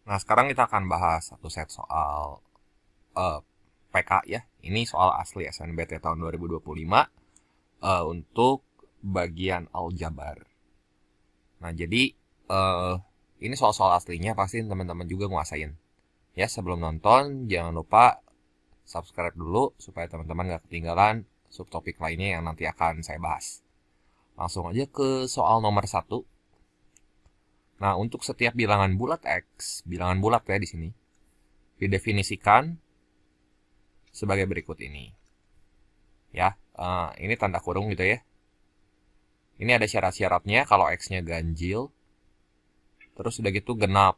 Nah, sekarang kita akan bahas satu set soal eh, PK ya. Ini soal asli SNBT tahun 2025 untuk bagian aljabar. Nah, jadi eh, ini soal-soal aslinya pasti teman-teman juga nguasain. Ya, sebelum nonton jangan lupa subscribe dulu supaya teman-teman gak ketinggalan subtopik lainnya yang nanti akan saya bahas. Langsung aja ke soal nomor satu. Nah, untuk setiap bilangan bulat X, bilangan bulat ya di sini, didefinisikan sebagai berikut ini. Ya, ini tanda kurung gitu ya. Ini ada syarat-syaratnya kalau X-nya ganjil, terus udah gitu genap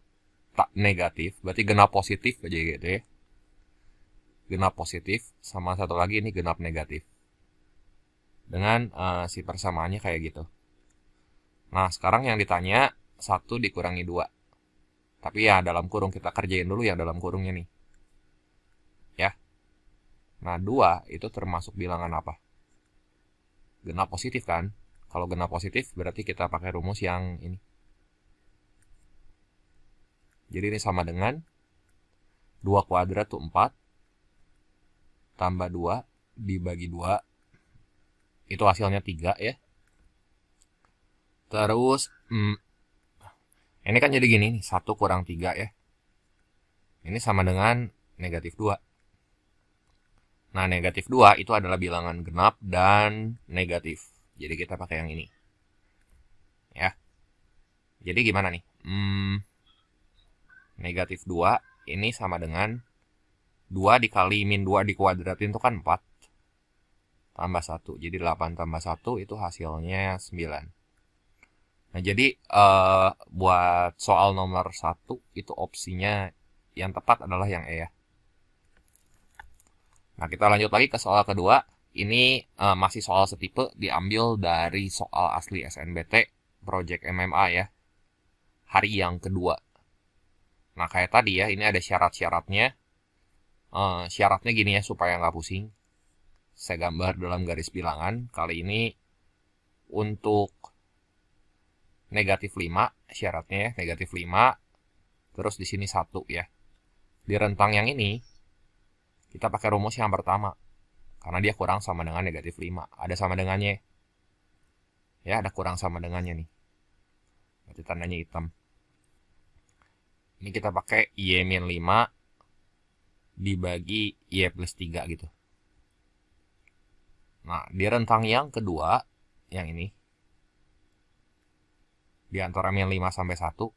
tak negatif, berarti genap positif aja gitu ya. Genap positif, sama satu lagi ini genap negatif. Dengan si persamaannya kayak gitu. Nah, sekarang yang ditanya, 1 dikurangi 2. Tapi ya dalam kurung, kita kerjain dulu yang dalam kurungnya nih. Ya. Nah, 2 itu termasuk bilangan apa? Genap positif kan? Kalau genap positif berarti kita pakai rumus yang ini. Jadi ini sama dengan 2 kuadrat tuh 4 tambah 2 dibagi 2 itu hasilnya 3 ya. Terus ini kan jadi gini nih, 1 kurang 3 ya. Ini sama dengan negatif 2. Nah, negatif 2 itu adalah bilangan genap dan negatif. Jadi kita pakai yang ini. Ya. Jadi gimana nih? Negatif 2 ini sama dengan 2 dikali min 2 dikuadratin itu kan 4. Tambah 1. Jadi 8 tambah 1 itu hasilnya 9. Nah, jadi buat soal nomor 1 itu opsinya yang tepat adalah yang E ya. Nah, kita lanjut lagi ke soal kedua. Ini masih soal setipe, diambil dari soal asli SNBT Project MMA ya. Hari yang kedua. Nah, kayak tadi ya, ini ada syarat-syaratnya. Syaratnya gini ya, supaya nggak pusing. Saya gambar dalam garis bilangan. Kali ini untuk negatif 5 syaratnya ya, negatif 5. Terus di sini 1 ya. Di rentang yang ini, kita pakai rumus yang pertama. Karena dia kurang sama dengan negatif 5. Ada sama dengannya. Ya, ada kurang sama dengannya nih. Berarti tandanya hitam. Ini kita pakai Y-5 dibagi Y plus 3 gitu. Nah, di rentang yang kedua, yang ini, di antara min 5 sampai 1,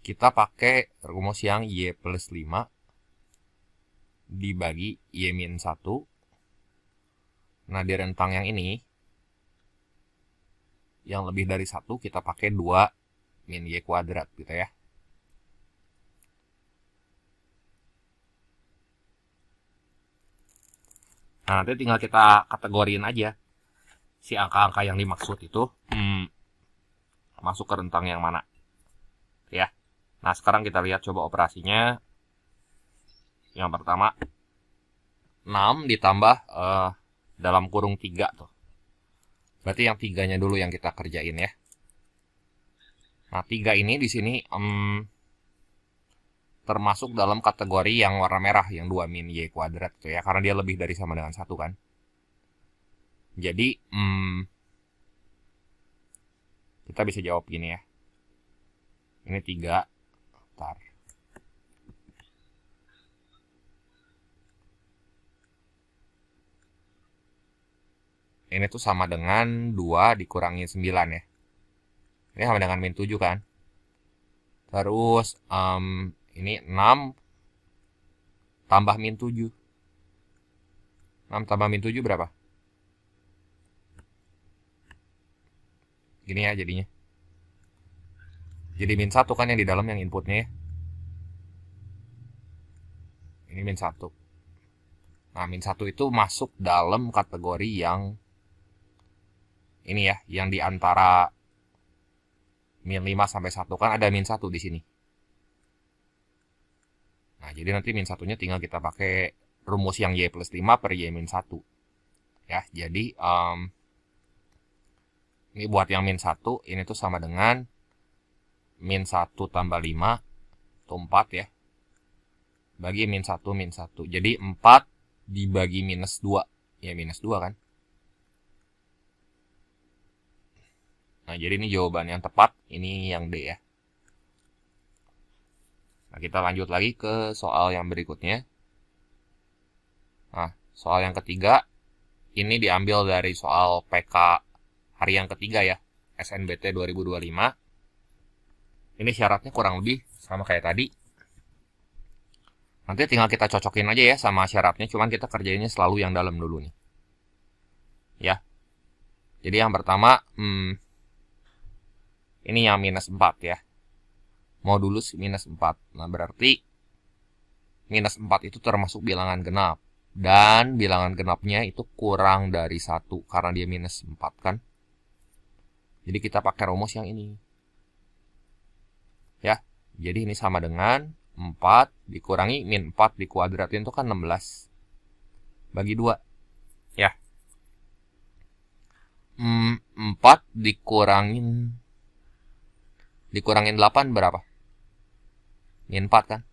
kita pakai rumus yang Y plus 5 dibagi Y min 1. Nah, di rentang yang ini, yang lebih dari 1, kita pakai 2 min Y kuadrat gitu ya. Nah, nanti tinggal kita kategoriin aja si angka-angka yang dimaksud itu masuk ke rentang yang mana. Ya. Nah, sekarang kita lihat coba operasinya. Yang pertama, 6 ditambah dalam kurung 3 tuh. Berarti yang 3-nya dulu yang kita kerjain ya. Nah, 3 ini di sini termasuk dalam kategori yang warna merah, yang 2 min Y kuadrat tuh ya. Karena dia lebih dari sama dengan 1 kan. Jadi, kita bisa jawab gini ya. Ini 3. Bentar. Ini tuh sama dengan 2 dikurangi 9 ya. Ini sama dengan min 7 kan. Terus ini 6 tambah min 7. 6 tambah min 7 berapa? Gini ya jadinya. Jadi min 1 kan yang di dalam yang inputnya ya. Ini min 1. Nah, min 1 itu masuk dalam kategori yang ini ya, yang di antara min 5 sampai 1 kan ada min 1 di sini. Nah, jadi nanti min 1-nya tinggal kita pakai rumus yang Y plus 5 per Y min 1. Ya, jadi ini buat yang min 1, ini tuh sama dengan min 1 tambah 5 itu 4 ya. Bagi min 1 min 1. Jadi 4 dibagi minus 2. Ya minus 2 kan. Nah jadi ini jawaban yang tepat. Ini yang D ya. Nah kita lanjut lagi ke soal yang berikutnya. Nah soal yang ketiga. Ini diambil dari soal PK hari yang ketiga ya. SNBT 2025. Ini syaratnya kurang lebih sama kayak tadi. Nanti tinggal kita cocokin aja ya sama syaratnya. Cuman kita kerjainnya selalu yang dalam dulu nih. Ya. Jadi yang pertama. Ini yang minus 4 ya. Modulus minus 4. Nah berarti minus 4 itu termasuk bilangan genap. Dan bilangan genapnya itu kurang dari 1. Karena dia minus 4 kan. Jadi kita pakai rumus yang ini. Ya. Jadi ini sama dengan 4 dikurangi min 4 dikuadratin itu kan 16. Bagi 2. Ya. 4 dikurangin 8 berapa? Min 4 kan?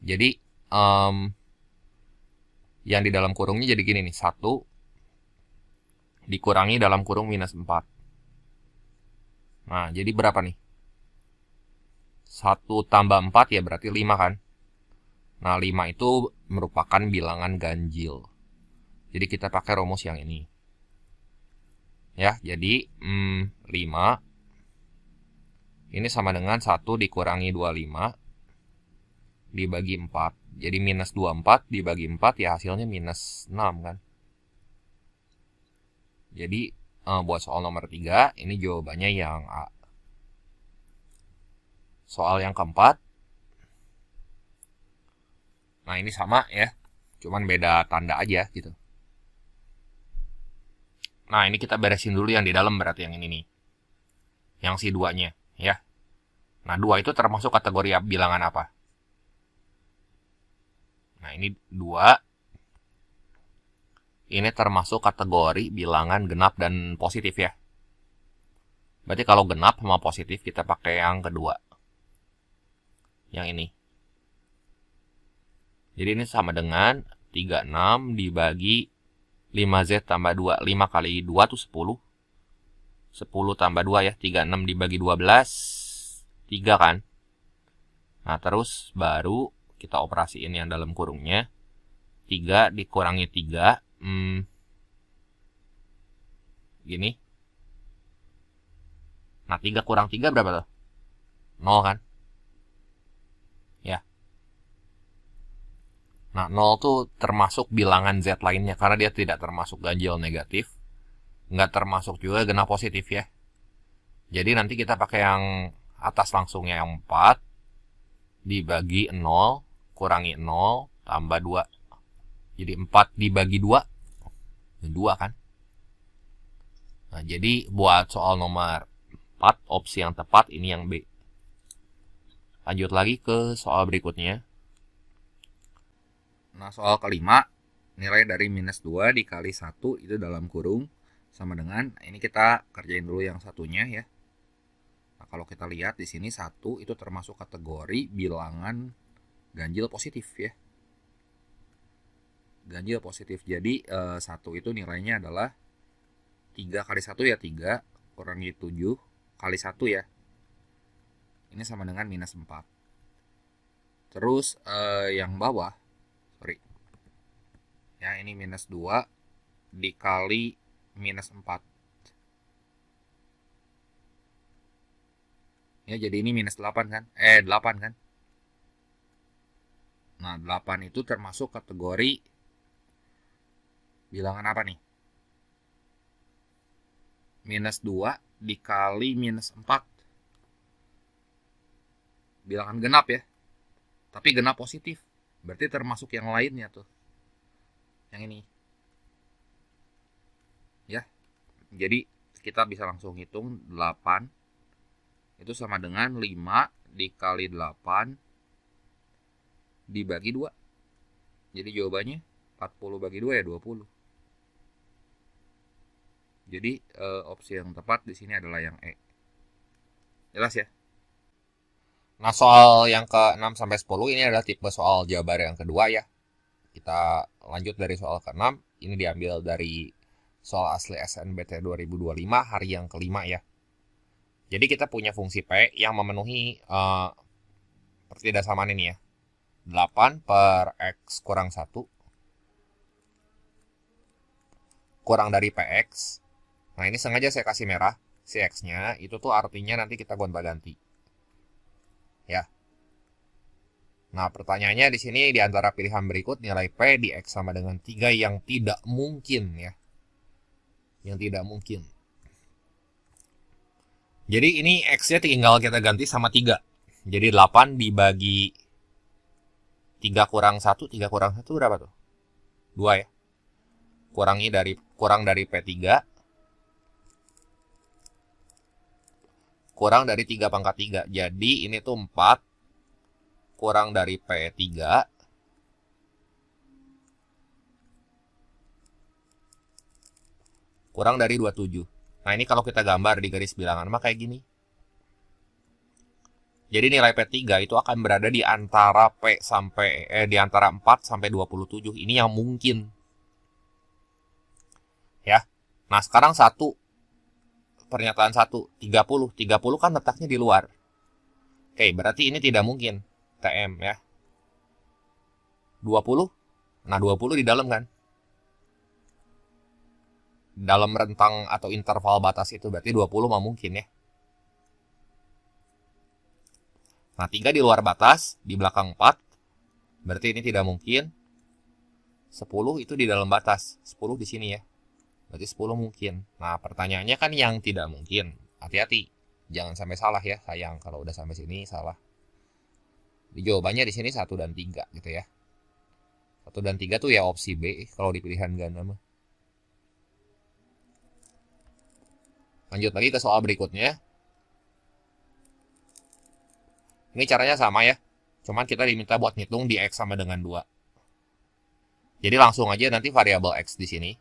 Jadi yang di dalam kurungnya jadi gini nih. 1 dikurangi dalam kurung minus 4. Nah jadi berapa nih? 1 tambah 4 ya berarti 5 kan? Nah 5 itu merupakan bilangan ganjil. Jadi kita pakai rumus yang ini. Ya jadi 5 ini sama dengan 1 dikurangi 25 dibagi 4. Jadi minus 24 dibagi 4 ya hasilnya minus 6 kan. Jadi buat soal nomor 3 ini jawabannya yang A. Soal yang keempat. Nah ini sama ya. Cuman beda tanda aja gitu. Nah ini kita beresin dulu yang di dalam berarti yang ini nih. Yang si 2-nya ya. Nah 2 itu termasuk kategori bilangan apa? Nah ini 2. Ini termasuk kategori bilangan genap dan positif ya. Berarti kalau genap sama positif kita pakai yang kedua. Yang ini. Jadi ini sama dengan 36 dibagi 5Z tambah 2. 5 kali 2 itu 10. 10 tambah 2 ya. 36 dibagi 12. 3 kan. Nah terus baru kita operasiin yang dalam kurungnya. 3 dikurangi 3. Gini. Nah 3 kurang 3 berapa tuh? 0 kan. Ya. Nah 0 tuh termasuk bilangan Z lainnya. Karena dia tidak termasuk ganjil negatif. Nggak termasuk juga genap positif ya. Jadi nanti kita pakai yang atas langsungnya yang 4. Dibagi 0. Kurangi 0. Tambah 2. Jadi 4 dibagi 2. 2 kan. Nah jadi buat soal nomor 4. Opsi yang tepat ini yang B. Lanjut lagi ke soal berikutnya. Nah soal kelima. Nilai dari minus 2 dikali 1 itu dalam kurung. Sama dengan, ini kita kerjain dulu yang satunya ya. Nah kalau kita lihat di sini 1 itu termasuk kategori bilangan ganjil positif ya. Ganjil positif. Jadi 1 itu nilainya adalah 3 kali 1 ya 3. Kurangi 7 kali 1 ya. Ini sama dengan minus 4. Terus yang bawah. Sorry. Ya ini minus 2 dikali minus 4. Ya jadi ini minus 8 kan. 8 kan. Nah 8 itu termasuk kategori bilangan apa nih? Minus 2 dikali minus 4. Bilangan genap ya. Tapi genap positif. Berarti termasuk yang lainnya tuh. Yang ini. Ya. Jadi kita bisa langsung hitung 8. Itu sama dengan 5 dikali 8 dibagi 2. Jadi jawabannya 40 bagi 2 ya 20. Jadi opsi yang tepat di sini adalah yang E. Jelas ya? Nah, soal yang ke-6 sampai 10 ini adalah tipe soal jabar yang kedua ya. Kita lanjut dari soal ke-6. Ini diambil dari soal asli SNBT 2025 hari yang kelima ya. Jadi kita punya fungsi P yang memenuhi pertidasamaan ini ya. 8 per X kurang 1 kurang dari PX. Nah, ini sengaja saya kasih merah. Si X-nya itu tuh artinya nanti kita gonta-ganti. Ya. Nah, pertanyaannya di sini di antara pilihan berikut nilai P di X sama dengan 3 yang tidak mungkin ya. Yang tidak mungkin. Jadi ini X-nya tinggal kita ganti sama 3. Jadi 8 dibagi 3 kurang 1, 3 kurang 1 berapa tuh? 2 ya. Kurang dari P3. Kurang dari 3 pangkat 3. Jadi ini tuh 4 kurang dari P3 kurang dari 27. Nah, ini kalau kita gambar di garis bilangan mah kayak gini. Jadi nilai P3 itu akan berada di antara di antara 4 sampai 27. Ini yang mungkin. Ya. Nah, sekarang pernyataan 30 kan letaknya di luar. Oke, berarti ini tidak mungkin. TM ya. 20. Nah, 20 di dalam kan. Dalam rentang atau interval batas itu berarti 20 mah mungkin ya. Nah, 3 di luar batas, di belakang 4. Berarti ini tidak mungkin. 10 itu di dalam batas. 10 di sini ya. Berarti 10 mungkin. Nah, pertanyaannya kan yang tidak mungkin. Hati-hati. Jangan sampai salah ya. Sayang kalau udah sampai sini salah. Jawabannya di sini 1 dan 3 gitu ya. 1 dan 3 tuh ya opsi B kalau di pilihan ganda mah. Lanjut lagi ke soal berikutnya. Ini caranya sama ya. Cuman kita diminta buat ngitung di X sama dengan 2. Jadi langsung aja nanti variabel X di sini.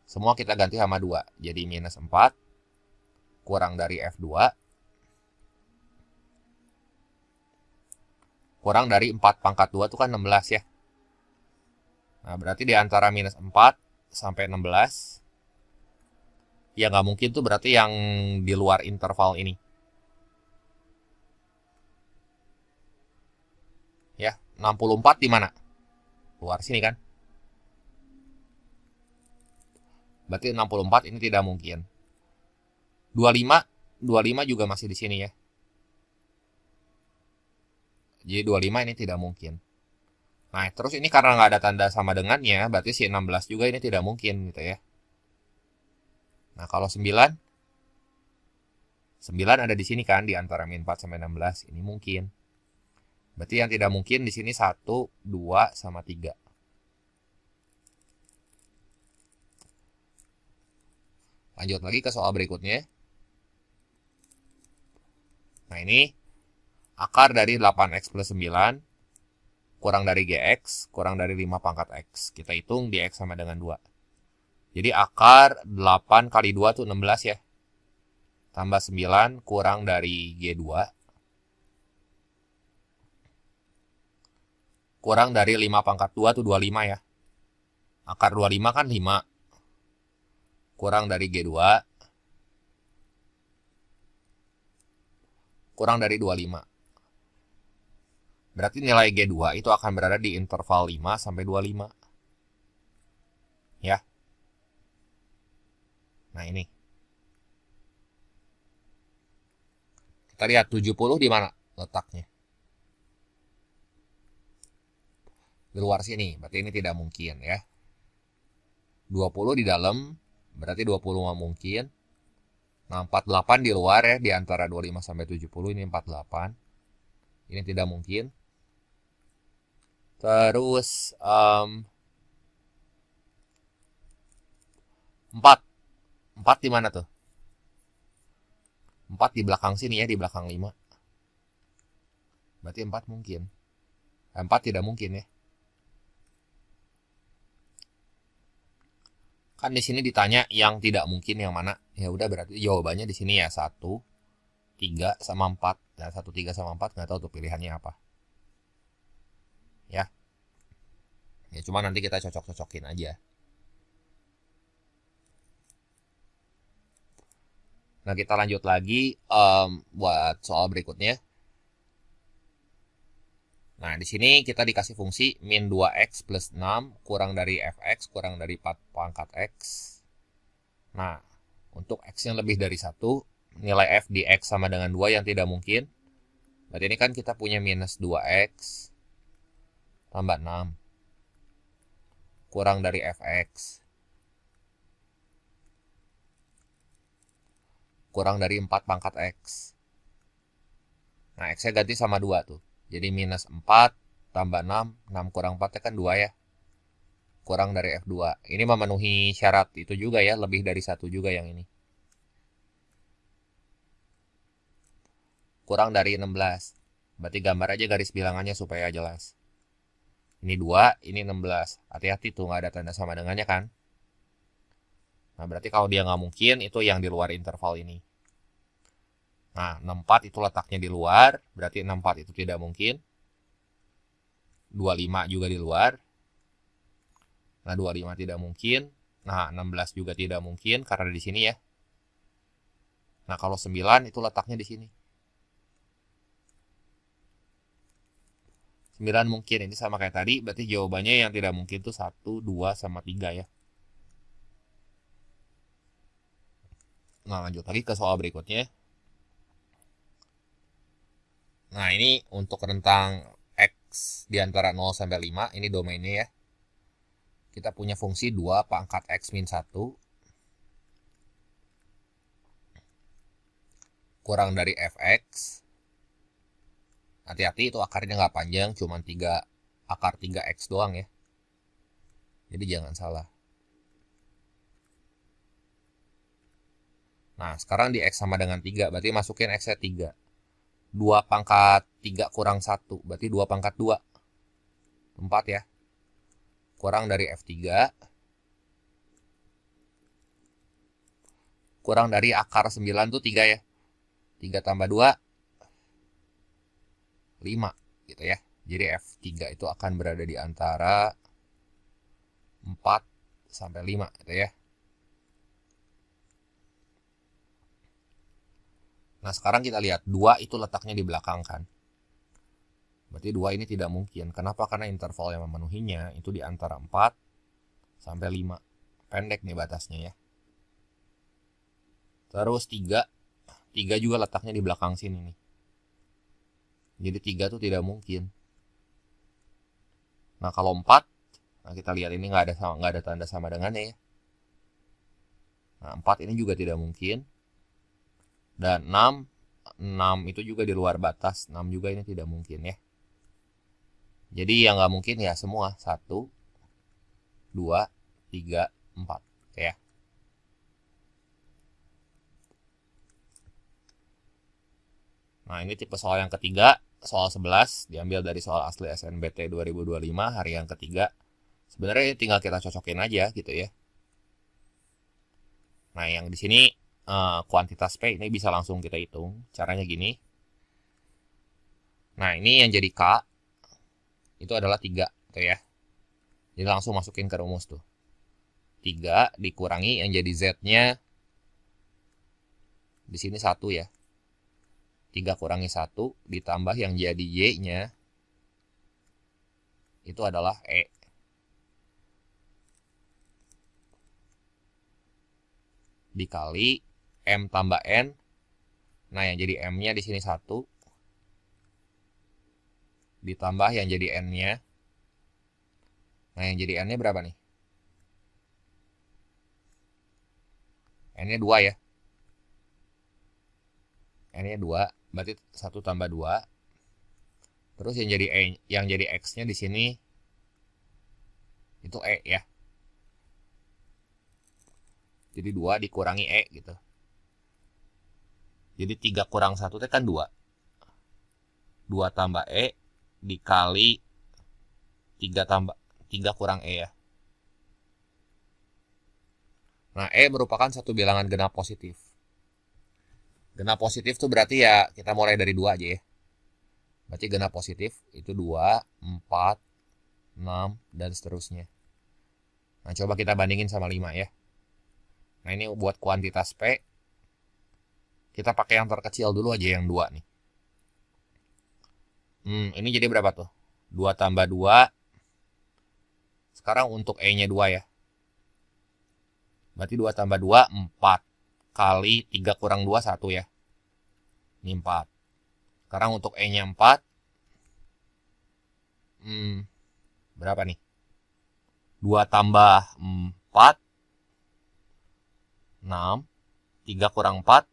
Semua kita ganti sama 2. Jadi minus 4 kurang dari F2 kurang dari 4 pangkat 2 itu kan 16 ya. Nah, berarti di antara minus 4 sampai 16. Ya nggak mungkin tuh berarti yang di luar interval ini. Ya, 64 di mana? Luar sini kan? Berarti 64 ini tidak mungkin. 25 juga masih di sini ya. Jadi 25 ini tidak mungkin. Nah, terus ini karena nggak ada tanda sama dengannya, berarti si 16 juga ini tidak mungkin gitu ya. Nah, kalau 9 ada di sini kan, di antara min 4 sampai 16. Ini mungkin. Berarti yang tidak mungkin di sini 1, 2, sama 3. Lanjut lagi ke soal berikutnya. Nah, ini akar dari 8x plus 9 kurang dari gx kurang dari 5 pangkat x. Kita hitung di x sama dengan 2. Jadi akar 8 kali 2 itu 16 ya. Tambah 9 kurang dari G2. Kurang dari 5 pangkat 2 itu 25 ya. Akar 25 kan 5. Kurang dari G2. Kurang dari 25. Berarti nilai G2 itu akan berada di interval 5 sampai 25. Ya. Nah, ini. Kita lihat 70 di mana letaknya. Di luar sini, berarti ini tidak mungkin ya. 20 di dalam, berarti 20 nggak mungkin. Nah, 48 di luar ya, di antara 25 sampai 70, ini 48. Ini tidak mungkin. Terus 4 di mana tuh? 4 di belakang sini ya, di belakang 5. Berarti 4 mungkin. 4 tidak mungkin ya. Kan di sini ditanya yang tidak mungkin yang mana? Ya udah berarti jawabannya di sini ya 1, 3 sama 4. Nah, 1, 3 sama 4 nggak tahu tuh pilihannya apa. Ya. Ya cuma nanti kita cocok-cocokin aja. Nah, kita lanjut lagi buat soal berikutnya. Nah, di sini kita dikasih fungsi min 2x plus 6 kurang dari fx kurang dari 4 pangkat x. Nah, untuk x yang lebih dari 1, nilai f di x sama dengan 2 yang tidak mungkin. Berarti ini kan kita punya minus 2x tambah 6 kurang dari fx kurang dari 4 pangkat x. Nah, x-nya ganti sama 2 tuh. Jadi minus 4 tambah 6, 6 kurang 4 kan 2 ya. Kurang dari F2. Ini memenuhi syarat itu juga ya, lebih dari 1 juga yang ini. Kurang dari 16. Berarti gambar aja garis bilangannya supaya jelas. Ini 2, ini 16. Hati-hati tuh, nggak ada tanda sama dengannya kan. Nah, berarti kalau dia nggak mungkin, itu yang di luar interval ini. Nah, 64 itu letaknya di luar, berarti 64 itu tidak mungkin. 25 juga di luar. Nah, 25 tidak mungkin. Nah, 16 juga tidak mungkin karena di sini ya. Nah, kalau 9 itu letaknya di sini. 9 mungkin, ini sama kayak tadi, berarti jawabannya yang tidak mungkin itu 1, 2, sama 3 ya. Nah, lanjut lagi ke soal berikutnya. Nah, ini untuk rentang X di antara 0 sampai 5, ini domainnya ya. Kita punya fungsi 2 pangkat X min 1 kurang dari fx. Hati-hati itu akarnya nggak panjang, cuma 3 akar 3x doang ya. Jadi jangan salah. Nah, sekarang di x sama dengan 3, berarti masukin x-nya 3. 2 pangkat 3 kurang 1, berarti 2 pangkat 2. 4 ya. Kurang dari F3. Kurang dari akar 9 tuh 3 ya. 3 tambah 2, 5 gitu ya. Jadi F3 itu akan berada di antara 4 sampai 5 gitu ya. Nah, sekarang kita lihat 2 itu letaknya di belakang kan. Berarti 2 ini tidak mungkin. Kenapa? Karena interval yang memenuhinya itu di antara 4 sampai 5. Pendek nih batasnya ya. Terus 3. 3 juga letaknya di belakang sini nih. Jadi 3 tuh tidak mungkin. Nah, kalau 4, nah kita lihat ini nggak ada tanda sama dengannya ya. Nah, 4 ini juga tidak mungkin. Dan 6 itu juga di luar batas. 6 juga ini tidak mungkin ya. Jadi yang nggak mungkin ya semua. 1, 2, 3, 4 ya. Nah, ini tipe soal yang ketiga. Soal 11 diambil dari soal asli SNBT 2025 hari yang ketiga. Sebenarnya tinggal kita cocokin aja gitu ya. Nah, yang di sini kuantitas P ini bisa langsung kita hitung. Caranya gini. Nah, ini yang jadi K itu adalah 3 tuh ya. Jadi langsung masukin ke rumus tuh. 3 dikurangi yang jadi Z-nya di sini 1 ya. 3 kurangi 1 ditambah yang jadi Y-nya itu adalah E. Dikali M tambah N. Nah, yang jadi M-nya di sini 1 ditambah yang jadi N-nya. Nah, yang jadi N-nya berapa nih? N-nya 2 ya. N-nya 2, berarti 1 tambah 2. Terus yang jadi X-nya di sini itu E ya. Jadi 2 dikurangi E gitu. Jadi 3 kurang 1 itu kan 2. 2 tambah E dikali 3 kurang E ya. Nah, E merupakan satu bilangan genap positif. Genap positif tuh berarti ya kita mulai dari 2 aja ya. Berarti genap positif itu 2, 4, 6, dan seterusnya. Nah, coba kita bandingin sama 5 ya. Nah, ini buat kuantitas P, kita pakai yang terkecil dulu aja, yang 2 nih. Ini jadi berapa tuh? 2 tambah 2. Sekarang untuk E-nya 2 ya. Berarti 2 tambah 2, 4. Kali 3 kurang 2, 1 ya. Ini 4. Sekarang untuk E-nya 4. Berapa nih? 2 tambah 4. 6. 3 kurang 4.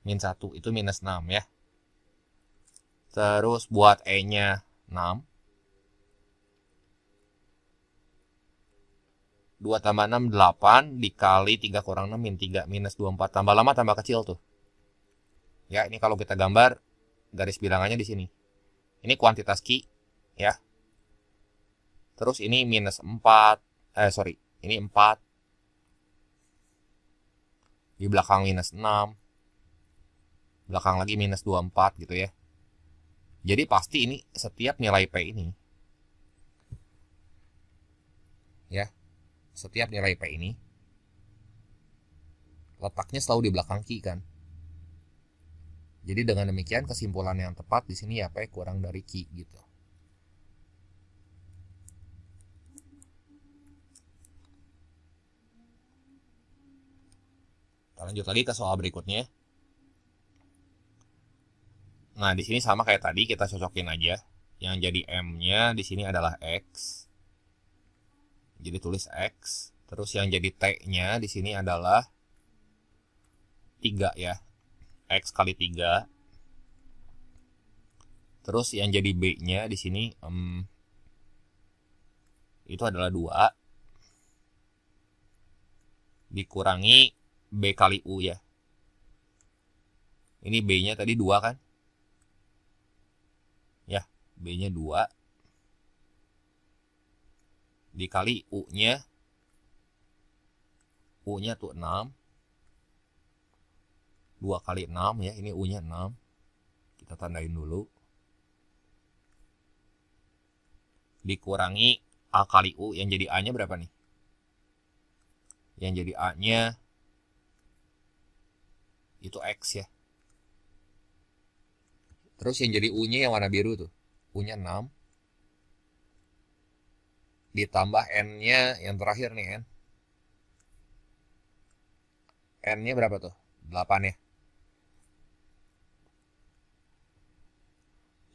Min 1. Itu minus 6 ya. Terus buat E-nya 6. 2 tambah 6, 8. Dikali 3 kurang 6, min 3. Minus 24. Tambah lama tambah kecil tuh. Ya, ini kalau kita gambar, garis bilangannya di sini. Ini kuantitas Q, ya. Terus ini minus 4. Ini 4. Di belakang minus 6. Belakang lagi minus 24 gitu ya. Jadi pasti ini setiap nilai P ini. Ya. Setiap nilai P ini letaknya selalu di belakang Q kan. Jadi dengan demikian kesimpulan yang tepat di sini ya P kurang dari Q gitu. Kita lanjut lagi ke soal berikutnya. Nah, di sini sama kayak tadi, kita cocokin aja. Yang jadi M-nya di sini adalah X. Jadi tulis X. Terus yang jadi T-nya di sini adalah 3 ya. X kali 3. Terus yang jadi B-nya di sini itu adalah 2 dikurangi B kali U ya. Ini B-nya tadi 2 kan? Ya, B-nya 2 dikali U-nya. U-nya tuh 6. 2 kali 6 ya, ini U-nya 6. Kita tandain dulu. Dikurangi A kali U, yang jadi A-nya berapa nih? Yang jadi A-nya itu X ya. Terus yang jadi U-nya yang warna biru tuh. U-nya 6. Ditambah N-nya yang terakhir nih, N. N-nya berapa tuh? 8 ya.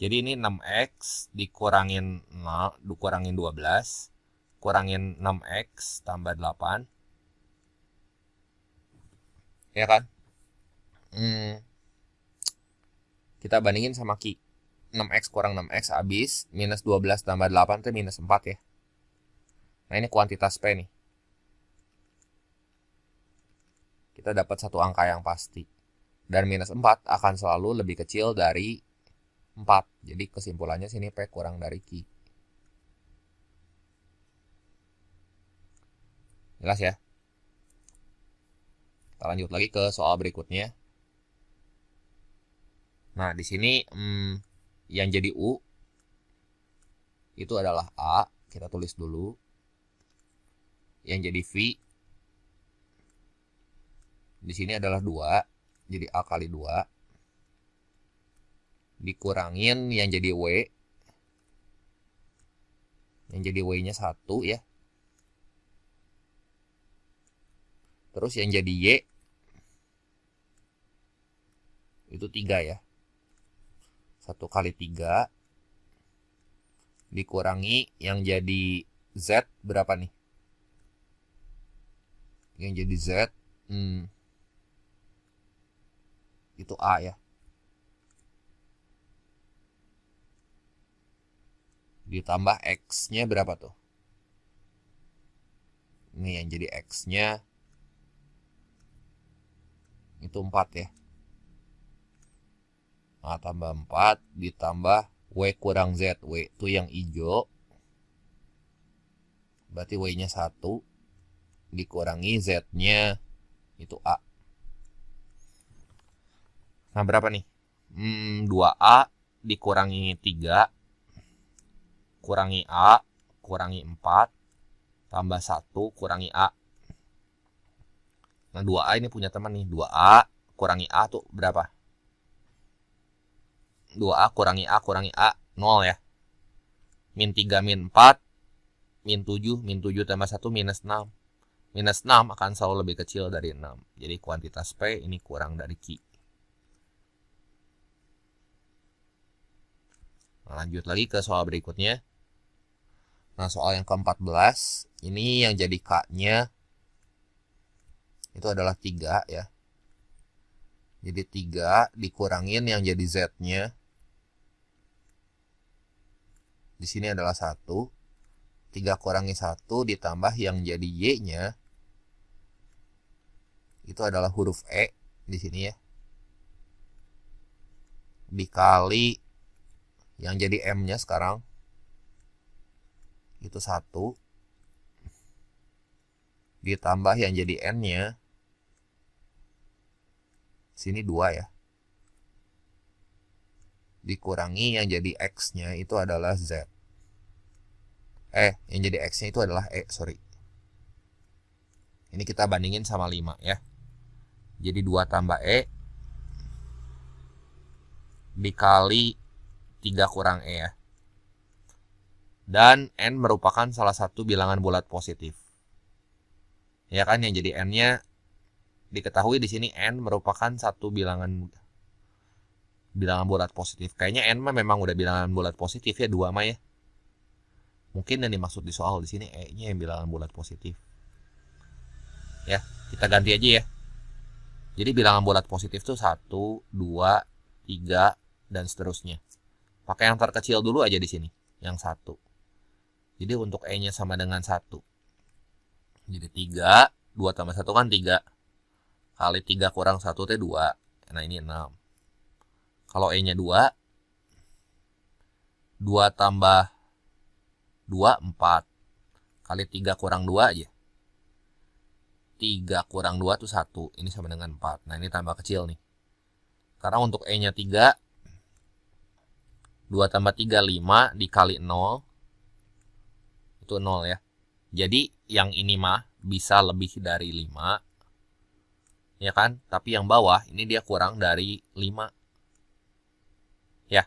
Jadi ini 6X dikurangin 12. Kurangin 6X tambah 8. Ya kan? Kita bandingin sama Q. 6X kurang 6X habis. Minus 12 tambah 8 itu minus 4 ya. Nah, ini kuantitas P nih. Kita dapat satu angka yang pasti. Dan minus 4 akan selalu lebih kecil dari 4. Jadi kesimpulannya sini P kurang dari Q. Jelas ya? Kita lanjut lagi ke soal berikutnya. Nah, di sini yang jadi U itu adalah A. Kita tulis dulu. Yang jadi V di sini adalah 2. Jadi A kali 2. Dikurangin yang jadi W. Yang jadi W-nya 1 ya. Terus yang jadi Y itu 3 ya. 1 kali 3 dikurangi yang jadi Z berapa nih? Yang jadi Z itu A ya. Ditambah X-nya berapa tuh? Ini yang jadi X-nya itu 4 ya. Nah, tambah 4 ditambah W kurang Z. W itu yang hijau. Berarti W-nya 1 dikurangi Z-nya itu A. Nah, berapa nih? 2A dikurangi 3, kurangi A, kurangi 4, tambah 1, kurangi A. Nah, 2A ini punya teman nih. 2A kurangi A tuh berapa? 2A kurangi A, 0 ya. Min 3, min 4, min 7, min 7 tambah 1, minus 6. Minus 6 akan selalu lebih kecil dari 6. Jadi kuantitas P ini kurang dari Q. Nah, lanjut lagi ke soal berikutnya. Nah, soal yang ke-14, ini yang jadi K-nya itu adalah 3 ya. Jadi 3 dikurangin yang jadi Z-nya. Di sini adalah 1. 3 kurangi 1 ditambah yang jadi Y-nya. Itu adalah huruf E di sini ya. Dikali yang jadi M-nya sekarang. Itu 1. Ditambah yang jadi N-nya. Sini 2 ya. Dikurangi yang jadi X-nya itu adalah Z. Yang jadi X-nya itu adalah E, sorry. Ini kita bandingin sama 5 ya. Jadi 2 tambah E dikali 3 kurang E ya. Dan N merupakan salah satu bilangan bulat positif. Ya kan, yang jadi N-nya diketahui di sini N merupakan satu bilangan bulat positif. Kayaknya N mah memang udah bilangan bulat positif ya, 2 mah ya. Mungkin yang dimaksud di soal di sini E-nya yang bilangan bulat positif. Ya, kita ganti aja ya. Jadi bilangan bulat positif tuh 1, 2, 3 dan seterusnya. Pakai yang terkecil dulu aja di sini, yang 1. Jadi untuk E-nya sama dengan 1. Jadi 3, 2 tambah 1 kan 3. Kali 3 kurang 1 itu 2. Nah, ini 6. Kalau E-nya 2, 2 tambah 2, 4. Kali 3 kurang 2 aja. 3 kurang 2 itu 1. Ini sama dengan 4. Nah, ini tambah kecil nih. Karena untuk E-nya 3, 2 tambah 3, 5. Dikali 0. Itu 0 ya. Jadi yang ini mah bisa lebih dari 5. Ya kan? Tapi yang bawah ini dia kurang dari 5. Ya.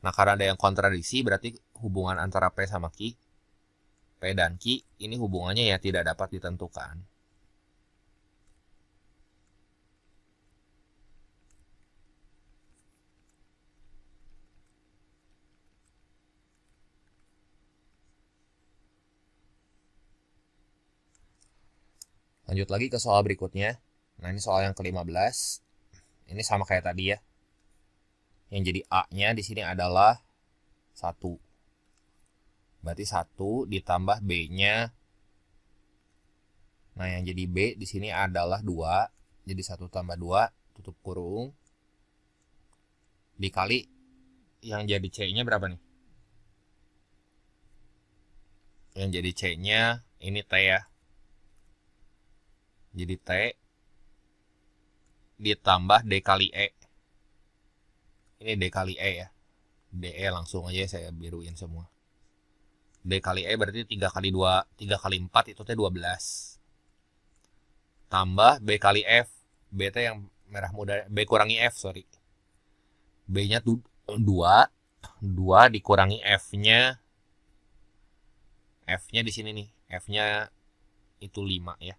Nah, karena ada yang kontradiksi, berarti hubungan antara P sama Q, P dan Q, ini hubungannya ya tidak dapat ditentukan. Lanjut lagi ke soal berikutnya. Nah, ini soal yang ke-15. Ini sama kayak tadi ya. Yang jadi A-nya di sini adalah 1. Berarti 1 ditambah B-nya. Nah, yang jadi B di sini adalah 2. Jadi 1 tambah 2 tutup kurung. Dikali yang jadi C-nya berapa nih? Yang jadi C-nya ini T ya. Jadi T ditambah D kali E. Ini D kali E ya. DE langsung aja saya biruin semua. D kali E berarti 3 kali 2, 3 kali 4 itu T 12. Tambah B kali F. B T yang merah muda, B kurangi F, sorry. B-nya 2. 2 dikurangi F-nya. F-nya di sini nih. F-nya itu 5 ya.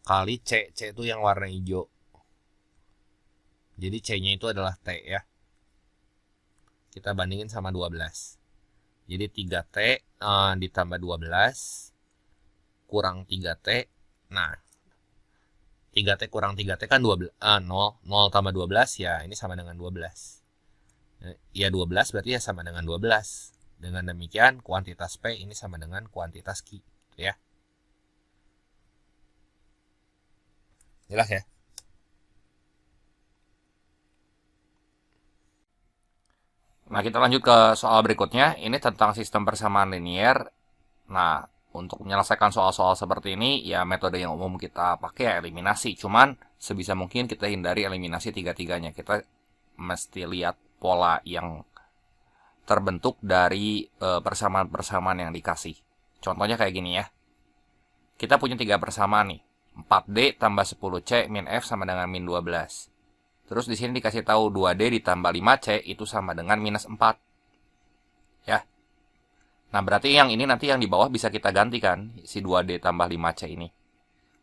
Kali C. C itu yang warna hijau. Jadi C-nya itu adalah T ya. Kita bandingin sama 12. Jadi 3T ditambah 12 kurang 3T. Nah, 3T kurang 3T kan 12, 0. 0 tambah 12 ya ini sama dengan 12. Ya 12 berarti ya sama dengan 12. Dengan demikian kuantitas P ini sama dengan kuantitas Q ya. Jelas ya? Nah, kita lanjut ke soal berikutnya. Ini tentang sistem persamaan linier. Nah, untuk menyelesaikan soal-soal seperti ini, ya metode yang umum kita pakai ya eliminasi. Cuman sebisa mungkin kita hindari eliminasi tiga-tiganya. Kita mesti lihat pola yang terbentuk dari persamaan-persamaan yang dikasih. Contohnya kayak gini ya. Kita punya 3 persamaan nih. 4D tambah 10C min F sama dengan min 12. Terus di sini dikasih tahu 2D ditambah 5C itu sama dengan minus 4. Ya. Nah, berarti yang ini nanti yang di bawah bisa kita gantikan, si 2D tambah 5C ini.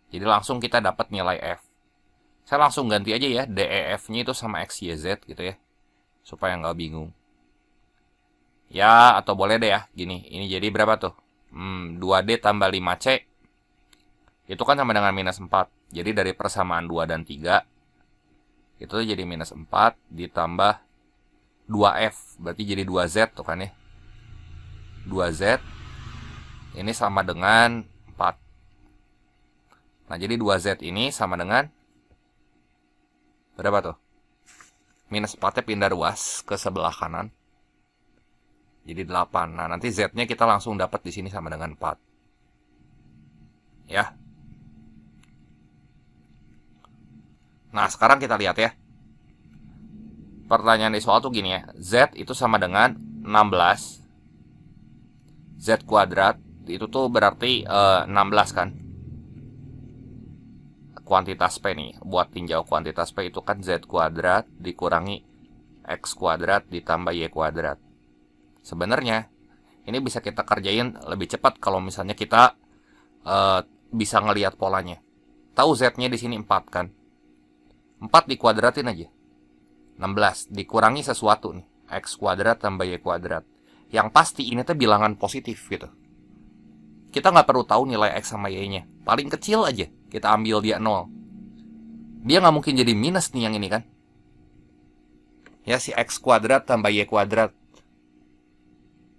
Jadi langsung kita dapat nilai F. Saya langsung ganti aja ya, DEF-nya itu sama X, Y, Z gitu ya. Supaya nggak bingung. Ya, atau boleh deh ya, gini. Ini jadi berapa tuh? 2D tambah 5C. Itu kan sama dengan minus 4. Jadi dari persamaan 2 dan 3, itu jadi minus 4 ditambah 2F. Berarti jadi 2Z tuh kan ya. 2Z ini sama dengan 4. Nah, jadi 2Z ini sama dengan berapa tuh? Minus 4-nya pindah ruas ke sebelah kanan. Jadi 8. Nah, nanti Z-nya kita langsung dapat di sini sama dengan 4. Ya. Nah, sekarang kita lihat ya. Pertanyaan di soal tuh gini ya. Z itu sama dengan 16. Z kuadrat itu tuh berarti 16 kan. Kuantitas P nih. Buat tinjau kuantitas P itu kan Z kuadrat dikurangi X kuadrat ditambah Y kuadrat. Sebenarnya ini bisa kita kerjain lebih cepat kalau misalnya kita bisa ngelihat polanya. Tahu Z-nya di sini 4 kan. 4 dikuadratin aja. 16 dikurangi sesuatu nih. X kuadrat tambah Y kuadrat. Yang pasti ini tuh bilangan positif gitu. Kita nggak perlu tahu nilai X sama Y-nya. Paling kecil aja. Kita ambil dia 0. Dia nggak mungkin jadi minus nih yang ini kan. Ya, si X kuadrat tambah Y kuadrat.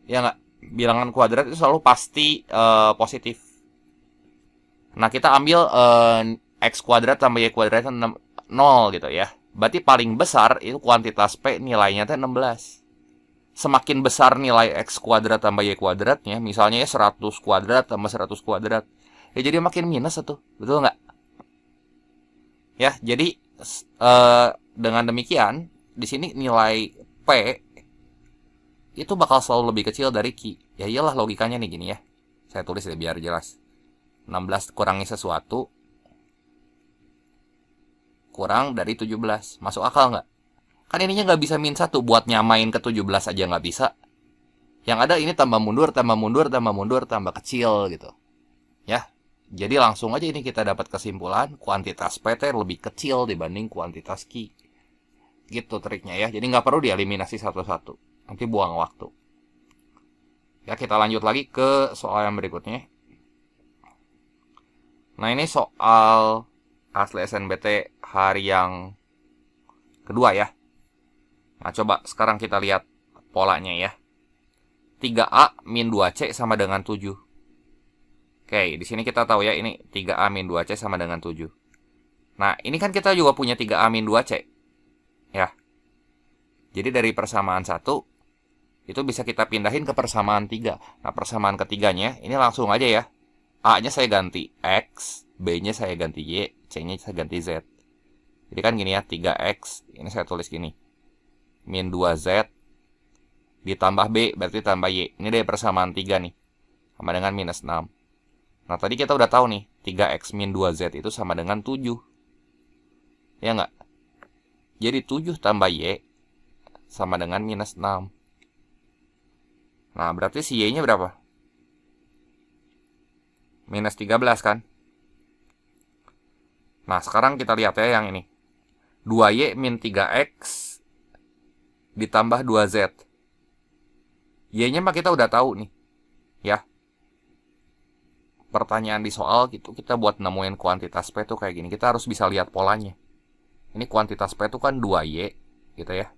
Ya nggak? Bilangan kuadrat itu selalu pasti positif. Nah, kita ambil X kuadrat tambah Y kuadrat itu 0 gitu ya. Berarti paling besar itu kuantitas P nilainya itu 16. Semakin besar nilai X kuadrat tambah Y kuadratnya, misalnya ya 100 kuadrat tambah 100 kuadrat, ya jadi makin minus tuh, betul nggak? Ya, jadi dengan demikian, di sini nilai P itu bakal selalu lebih kecil dari Q. Ya iyalah logikanya nih gini ya. Saya tulis ya biar jelas. 16 kurangi sesuatu kurang dari 17. Masuk akal nggak? Kan ininya nggak bisa min 1 buat nyamain ke 17 aja nggak bisa. Yang ada ini tambah mundur, tambah mundur, tambah mundur, tambah kecil gitu. Ya, jadi langsung aja ini kita dapat kesimpulan kuantitas PT lebih kecil dibanding kuantitas Q. Gitu triknya ya. Jadi nggak perlu dieliminasi satu-satu. Nanti buang waktu. Ya, kita lanjut lagi ke soal yang berikutnya. Nah, ini soal asli SNBT hari yang kedua ya. Nah, coba sekarang kita lihat polanya ya. 3A min 2C sama dengan 7. Oke, di sini kita tahu ya ini 3A min 2C sama dengan 7. Nah, ini kan kita juga punya 3A min 2C. Ya. Jadi dari persamaan 1, itu bisa kita pindahin ke persamaan 3. Nah, persamaan ketiganya, ini langsung aja ya. A-nya saya ganti X, B-nya saya ganti Y, C-nya saya ganti Z. Jadi kan gini ya, 3X, ini saya tulis gini. Min 2Z ditambah B berarti tambah Y. Ini dari persamaan 3 nih. Sama dengan minus 6. Nah, tadi kita udah tahu nih, 3X min 2Z itu sama dengan 7. Ya nggak? Jadi 7 tambah Y sama dengan minus 6. Nah, berarti si Y-nya berapa? Minus 13 kan? Nah, sekarang kita lihat ya yang ini. 2Y min 3X ditambah 2Z. Y-nya mah kita udah tahu nih. Ya. Pertanyaan di soal gitu, kita buat nemuin kuantitas P itu kayak gini. Kita harus bisa lihat polanya. Ini kuantitas P itu kan 2Y. Gitu ya.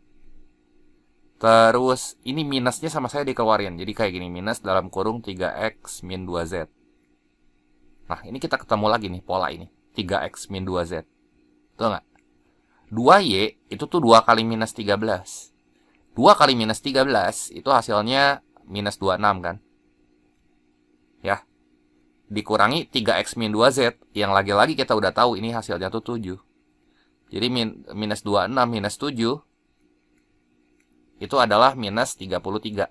Terus, ini minusnya sama saya dikeluarin. Jadi kayak gini, minus dalam kurung 3X min 2Z. Nah, ini kita ketemu lagi nih pola ini. 3X min 2Z. Betul nggak? 2Y itu tuh 2 kali minus 13. 2 kali minus 13 itu hasilnya minus 26 kan? Ya. dikurangi 3x min 2z, yang lagi-lagi kita udah tahu ini hasilnya tuh 7. Jadi minus 26 minus 7 itu adalah minus 33.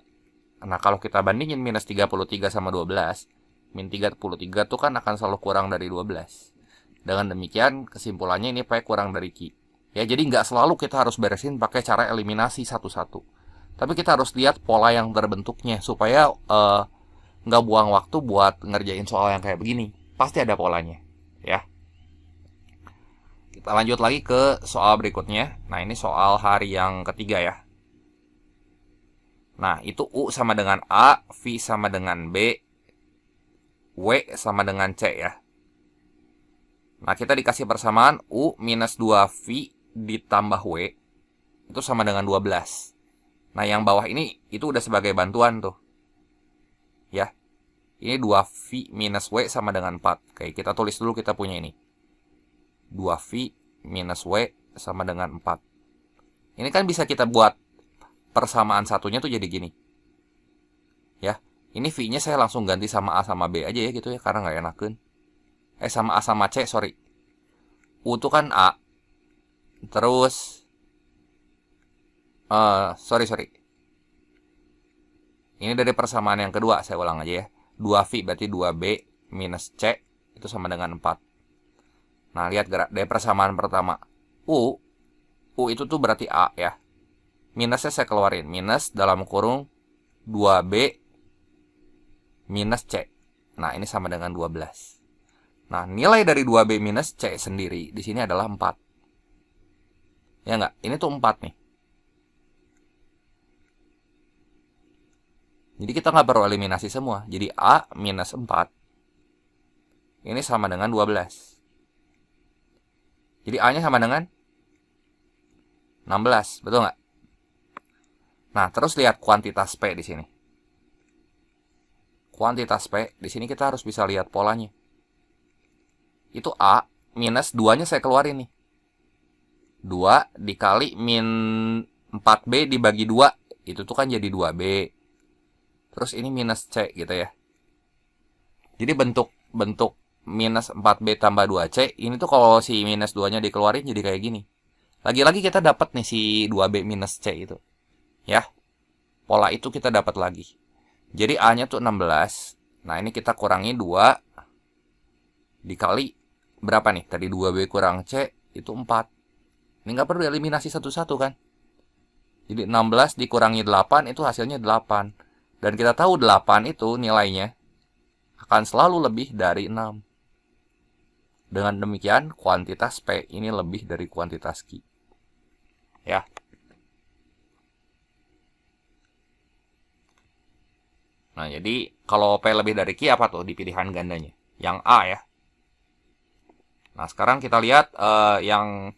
Nah, kalau kita bandingin minus 33 sama 12, min 33 tuh kan akan selalu kurang dari 12. Dengan demikian, kesimpulannya ini P kurang dari Q. Ya, jadi nggak selalu kita harus beresin pakai cara eliminasi satu-satu. Tapi kita harus lihat pola yang terbentuknya, supaya nggak buang waktu buat ngerjain soal yang kayak begini. Pasti ada polanya, ya. Kita lanjut lagi ke soal berikutnya. Nah, ini soal hari yang ketiga ya. Nah, itu U sama dengan A, V sama dengan B, W sama dengan C ya. Nah, kita dikasih persamaan U minus 2V ditambah W itu sama dengan 12. Nah, yang bawah ini itu udah sebagai bantuan tuh. Ya. Ini 2V minus W sama dengan 4. Oke, kita tulis dulu kita punya ini. 2V minus W sama dengan 4. Ini kan bisa kita buat persamaan satunya tuh jadi gini. Ya, ini V-nya saya langsung ganti sama A sama B aja ya gitu ya, karena nggak enakeun. Sama A sama C, sorry. U itu kan A. Terus, sorry. Ini dari persamaan yang kedua, saya ulang aja ya. 2V berarti 2B minus C itu sama dengan 4. Nah, lihat gerak dari persamaan pertama. U itu tuh berarti A ya. Minusnya saya keluarin. Minus dalam kurung 2B minus C. Nah, ini sama dengan 12. Nah, nilai dari 2B minus C sendiri di sini adalah 4. Ya enggak? Ini tuh 4 nih. Jadi kita nggak perlu eliminasi semua. Jadi A minus 4 ini sama dengan 12. Jadi A-nya sama dengan 16. Betul nggak? Nah, terus lihat kuantitas P di sini. Kuantitas P, di sini kita harus bisa lihat polanya. Itu A minus 2-nya saya keluarin nih. 2 dikali min 4B dibagi 2. Itu tuh kan jadi 2B. Terus ini minus C gitu ya. Jadi bentuk minus 4B tambah 2C, ini tuh kalau si minus 2-nya dikeluarin jadi kayak gini. Lagi-lagi kita dapat nih si 2B minus C itu. Ya, pola itu kita dapat lagi. Jadi A-nya tuh 16. Nah, ini kita kurangi 2 dikali berapa nih? Tadi 2B kurang C itu 4. Ini nggak perlu eliminasi satu-satu kan? Jadi 16 dikurangi 8 itu hasilnya 8. Dan kita tahu 8 itu nilainya akan selalu lebih dari 6. Dengan demikian, kuantitas P ini lebih dari kuantitas Q. Ya. Nah, jadi kalau P lebih dari Q apa tuh di pilihan gandanya? Yang A ya. Nah, sekarang kita lihat yang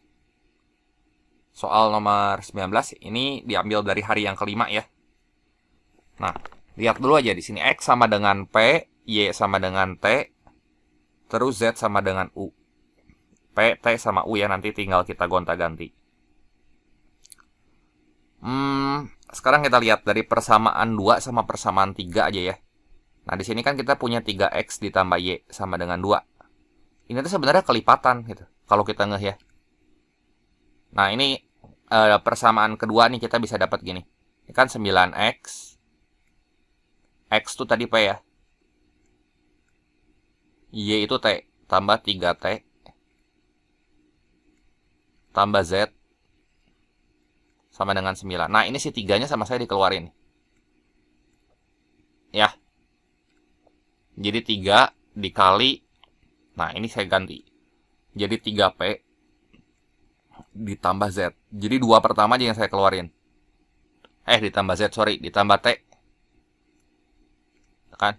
soal nomor 19 ini diambil dari hari yang kelima ya. Nah, lihat dulu aja di sini X sama dengan P, Y sama dengan T, terus Z sama dengan U. P, T sama U ya, nanti tinggal kita gonta-ganti. Sekarang kita lihat dari persamaan 2 sama persamaan 3 aja ya. Nah, di sini kan kita punya 3X ditambah Y sama dengan 2. Ini tuh sebenarnya kelipatan gitu, kalau kita ngeh ya. Nah, ini persamaan kedua nih kita bisa dapat gini. Ini kan 9X. X itu tadi P ya. Y itu T. Tambah 3T. Tambah Z. Sama dengan 9. Nah, ini si 3-nya sama saya dikeluarin. Ya. Jadi 3 dikali. Nah, ini saya ganti. Jadi 3P ditambah Z. Jadi 2 pertama aja yang saya keluarin. Ditambah Z, sorry. Ditambah T. Kan?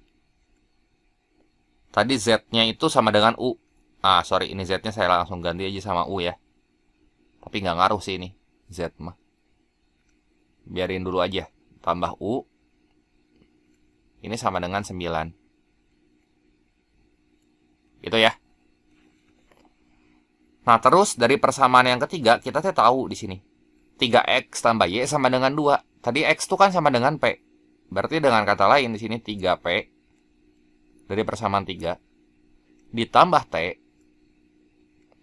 Tadi Z-nya itu sama dengan U. Sorry. Ini Z-nya saya langsung ganti aja sama U ya. Tapi nggak ngaruh sih ini. Z mah. Biarin dulu aja. Tambah U. Ini sama dengan 9. Gitu ya. Nah, terus dari persamaan yang ketiga, kita tahu di sini. 3X tambah Y sama dengan 2. Tadi X itu kan sama dengan P. Berarti dengan kata lain di sini 3P dari persamaan 3 ditambah T,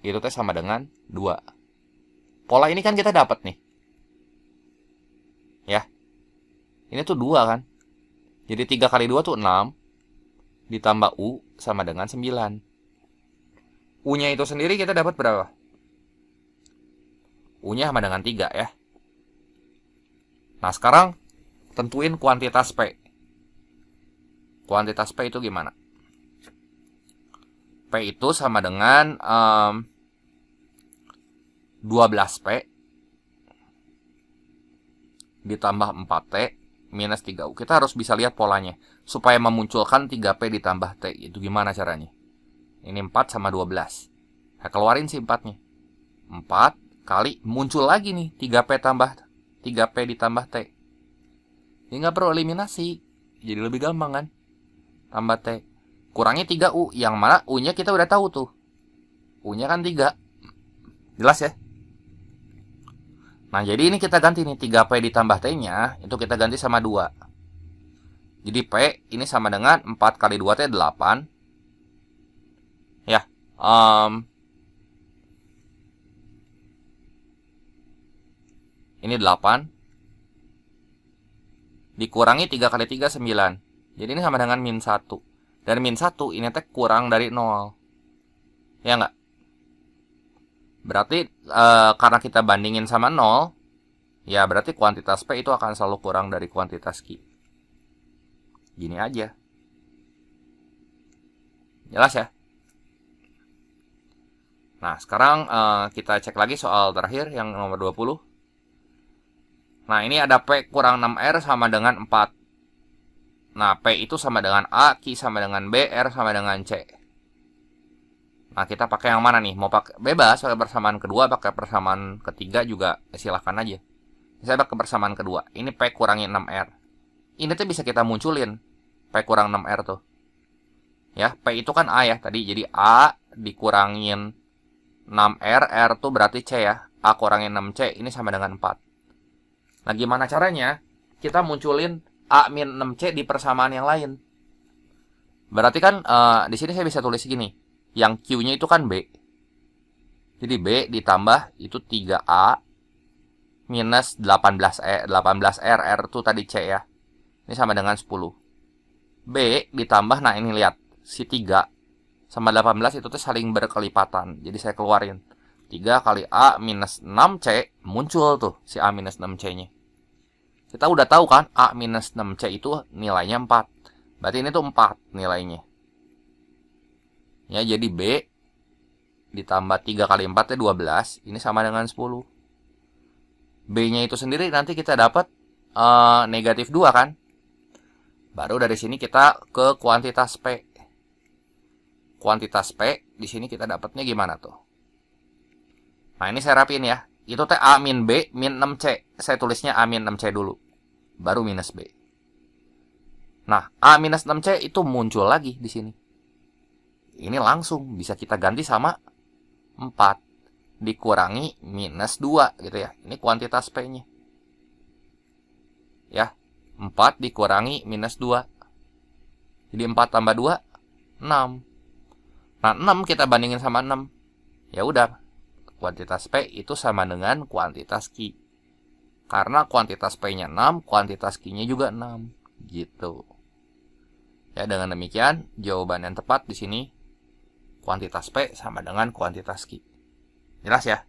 itu T sama dengan 2. Pola ini kan kita dapat nih. Ya. Ini tuh 2 kan. Jadi 3 kali 2 tuh 6. Ditambah U sama dengan 9. U-nya itu sendiri kita dapat berapa? U-nya sama dengan 3 ya. Nah sekarang tentuin kuantitas P. Kuantitas P itu gimana? P itu sama dengan 12P ditambah 4T minus 3U. Kita harus bisa lihat polanya. Supaya memunculkan 3P ditambah T. Itu gimana caranya? Ini 4 sama 12. Nah, keluarin sih 4-nya. 4 kali muncul lagi nih 3P tambah 3P ditambah T. Ini nggak perlu eliminasi. Jadi lebih gampang kan? Tambah T. Kurangi 3U. Yang mana U-nya kita udah tahu tuh. U-nya kan 3. Jelas ya? Nah, jadi ini kita ganti nih. 3P ditambah T-nya, itu kita ganti sama 2. Jadi P ini sama dengan 4 kali 2T, 8. Ya. Ini 8. Dikurangi 3 kali 3, 9. Jadi ini sama dengan min 1. Dan min 1 ini teh kurang dari 0. Ya nggak? Berarti karena kita bandingin sama 0, ya berarti kuantitas P itu akan selalu kurang dari kuantitas Q. Gini aja. Jelas ya? Nah, sekarang kita cek lagi soal terakhir yang nomor 20. Nah, ini ada P kurang 6R sama dengan 4. Nah, P itu sama dengan A, Q sama dengan B, R sama dengan C. Nah, kita pakai yang mana nih? Mau pakai bebas, pakai persamaan kedua, pakai persamaan ketiga juga silahkan aja. Saya pakai persamaan kedua. Ini P kurangi 6R. Ini tuh bisa kita munculin. P kurang 6R tuh. Ya, P itu kan A ya tadi. Jadi A dikurangin 6R, R tuh berarti C ya. A kurangin 6C, ini sama dengan 4. Nah, gimana caranya? Kita munculin A min 6C di persamaan yang lain. Berarti kan di sini saya bisa tulis gini. Yang Q-nya itu kan B. Jadi B ditambah itu 3A minus 18R. R itu tadi C ya. Ini sama dengan 10. B ditambah, nah ini lihat. Si 3 sama 18 itu tuh saling berkelipatan. Jadi saya keluarin. 3 kali A minus 6C. Muncul tuh si A minus 6C-nya. Kita udah tahu kan A minus 6C itu nilainya 4. Berarti ini tuh 4 nilainya. Ya, jadi B ditambah 3 kali 4 itu 12. Ini sama dengan 10. B-nya itu sendiri nanti kita dapat negatif 2 kan. Baru dari sini kita ke kuantitas P. Kuantitas P di sini kita dapatnya gimana tuh? Nah, ini saya rapiin ya. Itu teh A min B min 6C. Saya tulisnya A min 6C dulu. Baru minus B. Nah, A minus 6C itu muncul lagi di sini. Ini langsung bisa kita ganti sama 4 dikurangi minus 2 gitu ya. Ini kuantitas P-nya. Ya, 4 dikurangi minus 2. Jadi 4 tambah 2, 6. Nah, 6 kita bandingin sama 6. Ya udah, kuantitas P itu sama dengan kuantitas Q. Karena kuantitas P-nya 6, kuantitas Q-nya juga 6. Gitu. Ya, dengan demikian jawaban yang tepat di sini kuantitas P sama dengan kuantitas Q. Jelas ya?